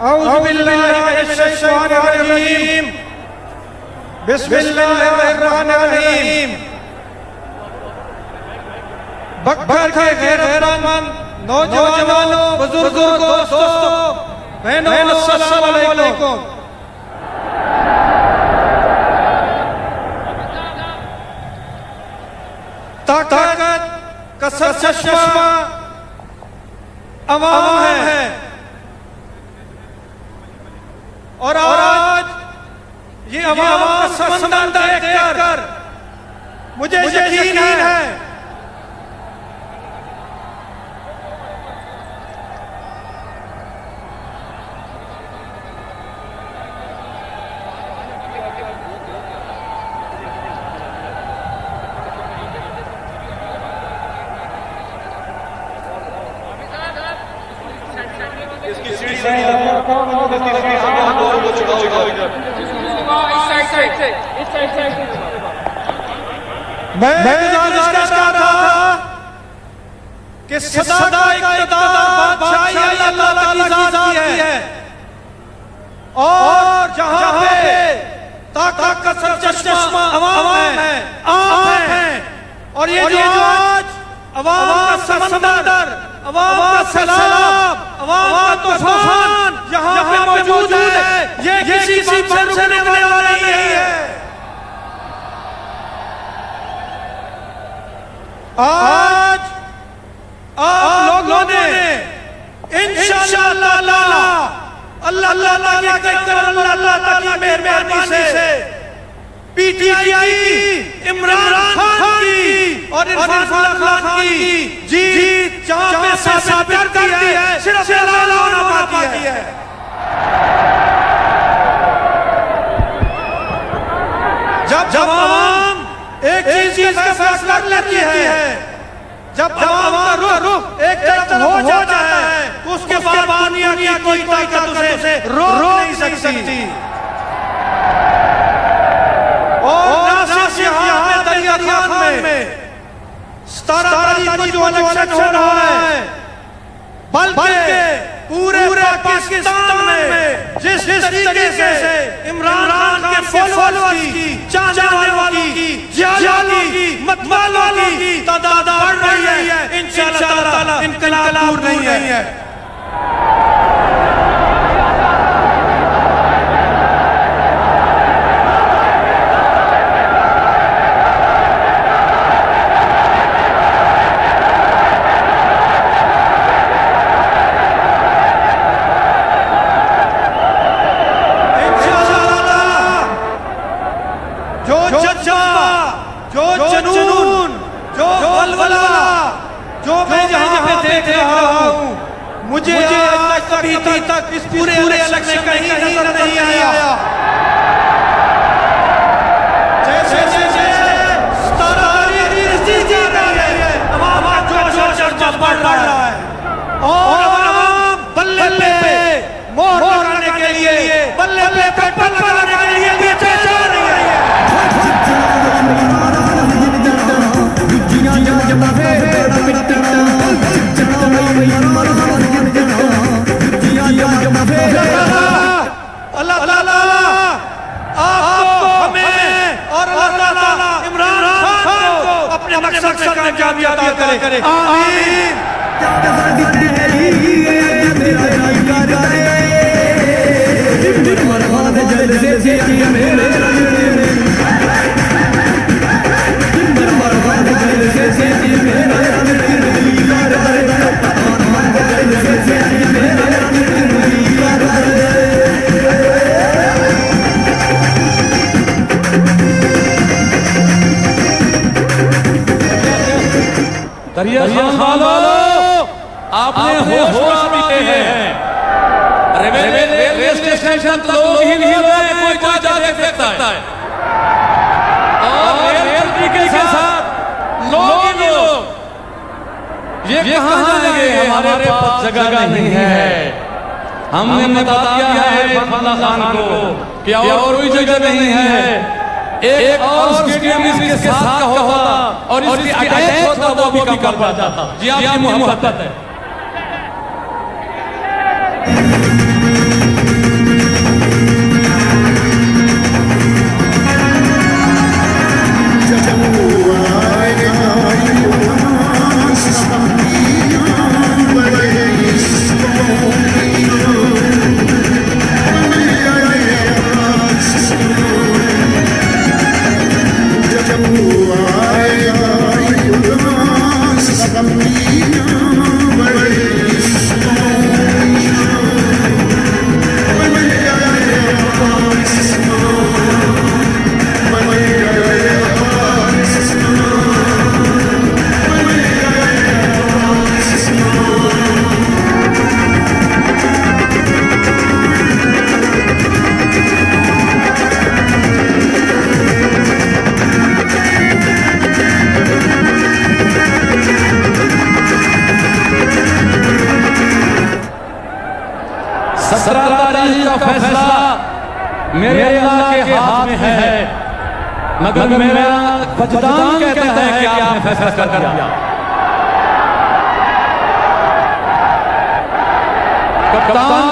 औज़ु बिल्लाहि मिनश शैतानिर रजीम। बिस्मिल्लाहिर रहमानिर रहीम। बकर के गैरतमंद नौजवानों, बुजुर्गों, दोस्तों, बहनों, अस्सलाम वालेकुम। ताकत का चश्मा अवाम है और आज ये अवाम का समंदर देख कर मुझे यकीन है मैं गुजारिश कर रहा था कि सदा इक़्तिदार बादशाही अल्लाह ताला की ज़ात की है और जहां पे ताकत का चश्मा अवाम है, आप हैं और ये जो आज अवाम का समंदर, अवाम का सैलाब, अवाम का तूफान यहाँ पे मौजूद है, ये किसी बात से रुकने वाला नहीं है। आज आप लोगों ने इंशाअल्लाह अल्लाह की मेहरबानी से पीटीआई की, इमरान खान की और इरफान खान की जीत जहां पे साबित करती है, सिर्फ अल्लाह पाती है। जब आवाम एक चीज का फैसला लेती है, जब आवाम का रुख एक तरफ हो जाता है तो उसके बाद दुनिया की कोई ताकत उसे रोक नहीं सकती। और ना सिर्फ यहाँ दरिया खान में 17 तारीख को जो इलेक्शन हो रहा है, बल्कि पूरे पाकिस्तान में जिस तरीके से इमरान खान के फॉलोअर्स की, चाहने वालों की, जियालों की, मतवालों की तादाद बढ़ रही है, इंशाअल्लाह ताला इनकलाब दूर नहीं है। जो जुनून, जो वलवला, जो मैं यहाँ पे देख रहा हूँ, मुझे आज तक कभी तक इस पूरे इलेक्शन में कहीं नजर नहीं आया। जैसे 17 तारीख जीत रही है, अवाम का जोश बढ़ रहा है और अवाम बल्ले पे मोहर लगाने के लिए, बल्ले पे पेट्रोल लगाने के लिए पीछे जा रही है। आपको, हमें और अल्लाह ताला इमरान खान को अपने मकसद में कामयाबी अता करे। आमीन। दरिया खान वालों, आपने होश भी हैं। रेलवे स्टेशन तक लोग ही नहीं रहे, कोई जा सकता है और रेल के साथ लोग ही लोग। ये कहाँ जाएंगे? हमारे पास जगह नहीं है। हमने बता दिया है इरफान खान को कि और कोई जगह नहीं है। एक और स्टेडियम इसके साथ का होता और इसकी अटैच होता, वो भी कर पाता। जी आपकी मोहब्बत है। 17 तारीख का फैसला मेरे अल्लाह के हाथ में है, मगर मेरा वजदान कहता है कि आपने फैसला कर दिया। कप्तान